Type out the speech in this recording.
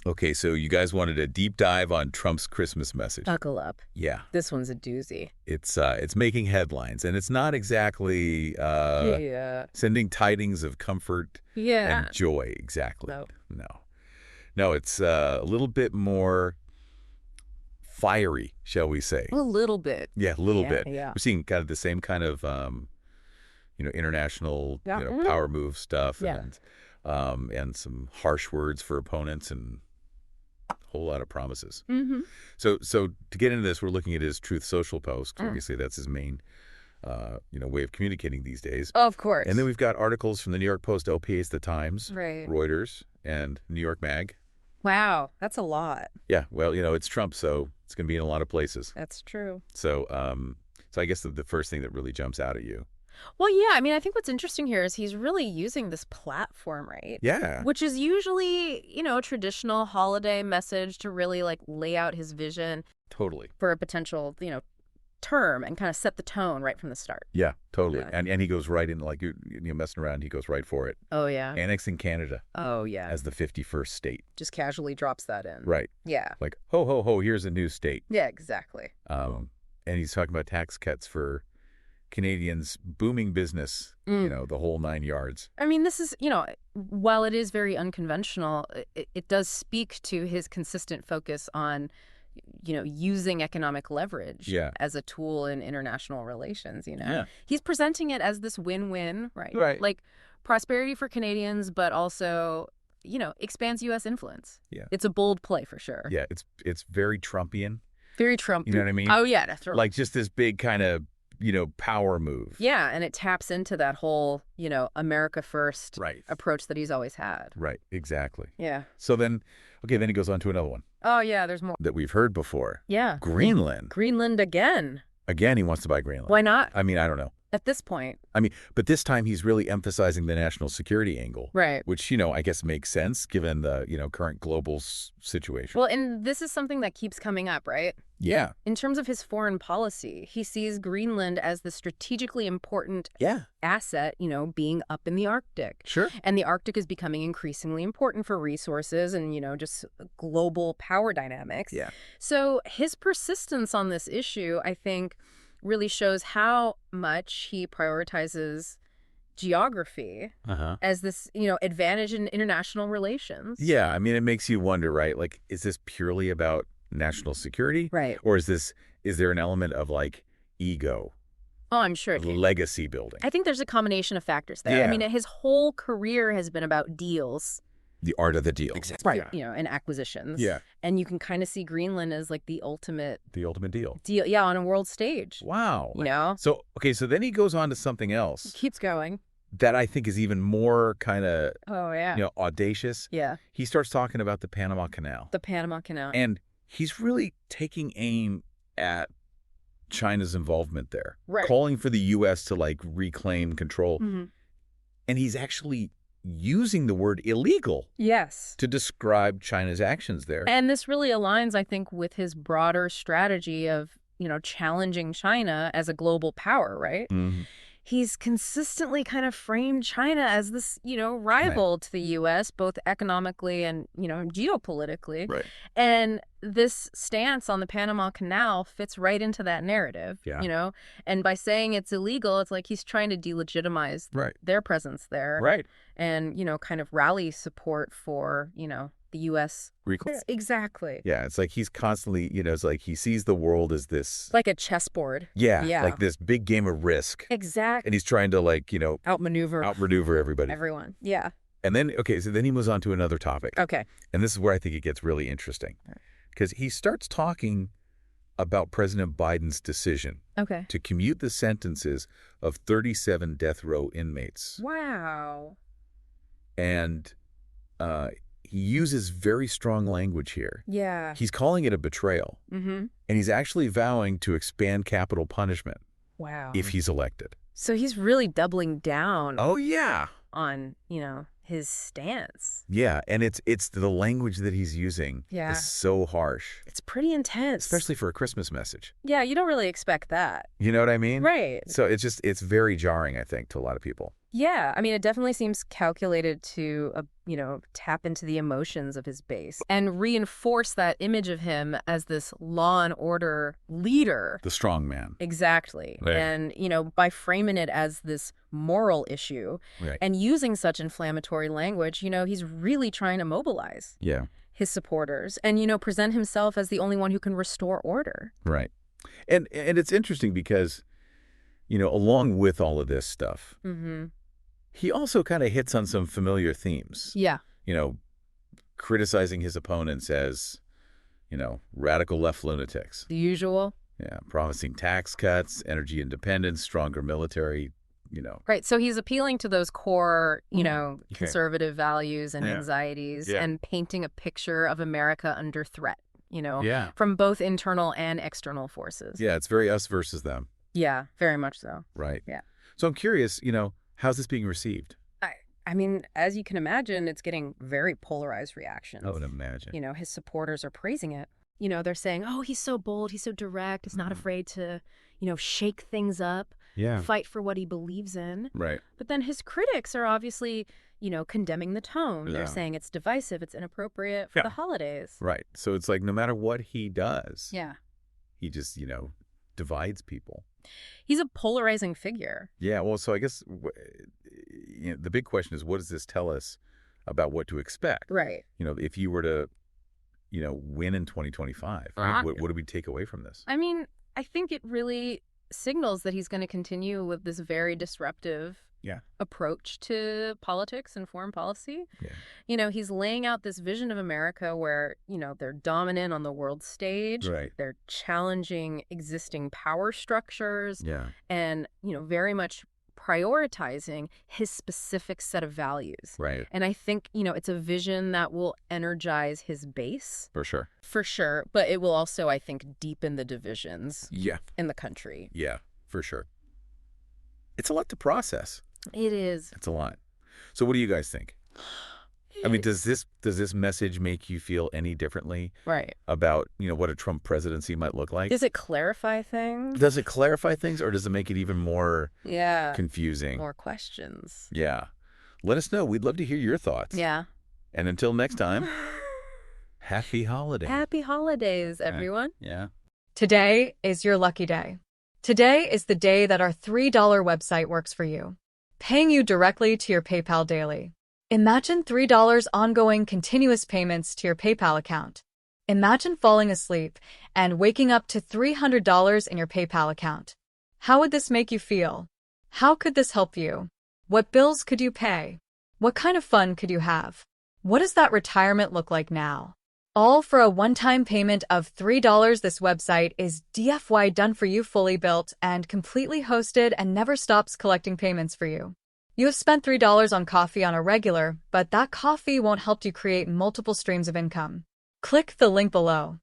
Okay, so you guys wanted a deep dive on Trump's Christmas message. Buckle up. Yeah. This one's a doozy. It's making headlines, and it's not exactly sending tidings of comfort and joy, exactly. No, it's a little bit more fiery, shall we say. A little bit. Yeah, a little bit. Yeah. We're seeing kind of the same kind of, international power move stuff and some harsh words for opponents and a whole lot of promises. Mm-hmm. So to get into this, we're looking at his Truth Social post. Obviously, that's his main way of communicating these days. Of course. And then we've got articles from the New York Post, LPA's The Times, right. Reuters, and New York Mag. Wow, that's a lot. Yeah, well, it's Trump, so it's going to be in a lot of places. That's true. So I guess the first thing that really jumps out at you. Well, yeah, I mean, I think what's interesting here is he's really using this platform, right? Yeah. Which is usually, a traditional holiday message to really, lay out his vision. Totally. For a potential, term and kind of set the tone right from the start. Yeah, totally. Yeah. And he goes right in, you're messing around, he goes right for it. Oh, yeah. Annexing Canada. Oh, yeah. As the 51st state. Just casually drops that in. Right. Yeah. Like, ho, ho, ho, here's a new state. Yeah, exactly. And he's talking about tax cuts for Canadians' booming business, the whole 9 yards. I mean, this is, while it is very unconventional, it does speak to his consistent focus on using economic leverage as a tool in international relations, Yeah. He's presenting it as this win-win, right? Right. Like prosperity for Canadians, but also, expands U.S. influence. Yeah. It's a bold play for sure. Yeah, it's very Trumpian. Very Trump. You know what I mean? Oh, yeah. That's right. Like just this big kind of, power move. Yeah, and it taps into that whole, America first approach that he's always had. Right, exactly. Yeah. So then he goes on to another one. Oh, yeah, there's more. That we've heard before. Yeah. Greenland. Greenland again. Again, he wants to buy Greenland. Why not? I mean, I don't know. At this point. I mean, but this time he's really emphasizing the national security angle. Right. Which, I guess makes sense given the, current global situation. Well, and this is something that keeps coming up, right? Yeah. In terms of his foreign policy, he sees Greenland as the strategically important asset, being up in the Arctic. Sure. And the Arctic is becoming increasingly important for resources and, just global power dynamics. Yeah. So his persistence on this issue, I think, really shows how much he prioritizes geography as this, advantage in international relations. Yeah, I mean, it makes you wonder, right? Like, is this purely about national security? Right. Or is there an element of ego? Oh, I'm sure. Legacy building. I think there's a combination of factors there. Yeah. I mean, his whole career has been about deals. The art of the deal. Exactly. Right. And acquisitions. Yeah. And you can kind of see Greenland as the ultimate deal. Yeah, on a world stage. Wow. So then he goes on to something else. Keeps going. That I think is even more kind of audacious. Yeah. He starts talking about the Panama Canal. The Panama Canal. And he's really taking aim at China's involvement there. Right. Calling for the U.S. to reclaim control. Mm-hmm. And he's actually using the word illegal to describe China's actions there. And this really aligns, I think, with his broader strategy of, challenging China as a global power, right? Mm-hmm. He's consistently kind of framed China as this, rival to the U.S., both economically and, geopolitically. Right. And this stance on the Panama Canal fits right into that narrative, And by saying it's illegal, it's like he's trying to delegitimize their presence there. Right. And, kind of rally support for, the U.S. Recall. Exactly. Yeah, it's like he's constantly, it's like he sees the world as this... Like a chessboard. Yeah, like this big game of risk. Exactly. And he's trying to outmaneuver everybody. Everyone. Yeah. And then, so then he moves on to another topic. Okay. And this is where I think it gets really interesting. Because he starts talking about President Biden's decision to commute the sentences of 37 death row inmates. Wow. And he uses very strong language here. Yeah. He's calling it a betrayal. Mm-hmm. And he's actually vowing to expand capital punishment. Wow. If he's elected. So he's really doubling down. Oh, yeah. On, his stance. Yeah, and it's the language that he's using is so harsh. It's pretty intense. Especially for a Christmas message. Yeah, you don't really expect that. You know what I mean? Right. So it's very jarring, I think, to a lot of people. Yeah, I mean, it definitely seems calculated to, tap into the emotions of his base and reinforce that image of him as this law and order leader. The strong man. Exactly. Right. And, by framing it as this moral issue right. and using such inflammatory language, he's really trying to mobilize his supporters and, present himself as the only one who can restore order. Right. And it's interesting because, along with all of this stuff, he also kind of hits on some familiar themes. Yeah. Criticizing his opponents as, radical left lunatics. The usual. Yeah. Promising tax cuts, energy independence, stronger military, Right. So he's appealing to those core, conservative values and anxieties and painting a picture of America under threat, from both internal and external forces. Yeah. It's very us versus them. Yeah, very much so. Right. Yeah. So I'm curious, how's this being received? I mean, as you can imagine, it's getting very polarized reactions. I would imagine. His supporters are praising it. They're saying, oh, he's so bold, he's so direct, he's not afraid to, shake things up, fight for what he believes in. Right. But then his critics are obviously, condemning the tone. They're saying it's divisive, it's inappropriate for the holidays. Right. So it's like no matter what he does, he just, divides people. He's a polarizing figure. Yeah, well, so I guess the big question is, what does this tell us about what to expect? Right. If you were to, win in 2025, what do we take away from this? I mean, I think it really signals that he's going to continue with this very disruptive approach to politics and foreign policy. Yeah. He's laying out this vision of America where, they're dominant on the world stage. Right. They're challenging existing power structures. Yeah. And, very much prioritizing his specific set of values. Right. And I think, it's a vision that will energize his base. For sure. For sure. But it will also, I think, deepen the divisions in the country. Yeah, for sure. It's a lot to process. It is. It's a lot. So what do you guys think? I mean, does this message make you feel any differently about, what a Trump presidency might look like? Does it clarify things? Does it clarify things, or does it make it even more confusing? More questions. Yeah. Let us know. We'd love to hear your thoughts. Yeah. And until next time, happy holidays. Happy holidays, everyone. Yeah. Today is your lucky day. Today is the day that our $3 website works for you, paying you directly to your PayPal daily. Imagine $3 ongoing continuous payments to your PayPal account. Imagine falling asleep and waking up to $300 in your PayPal account. How would this make you feel? How could this help you? What bills could you pay? What kind of fun could you have? What does that retirement look like now? All for a one-time payment of $3. This website is DFY done for you, fully built and completely hosted, and never stops collecting payments for you. You have spent $3 on coffee on a regular, but that coffee won't help you create multiple streams of income. Click the link below.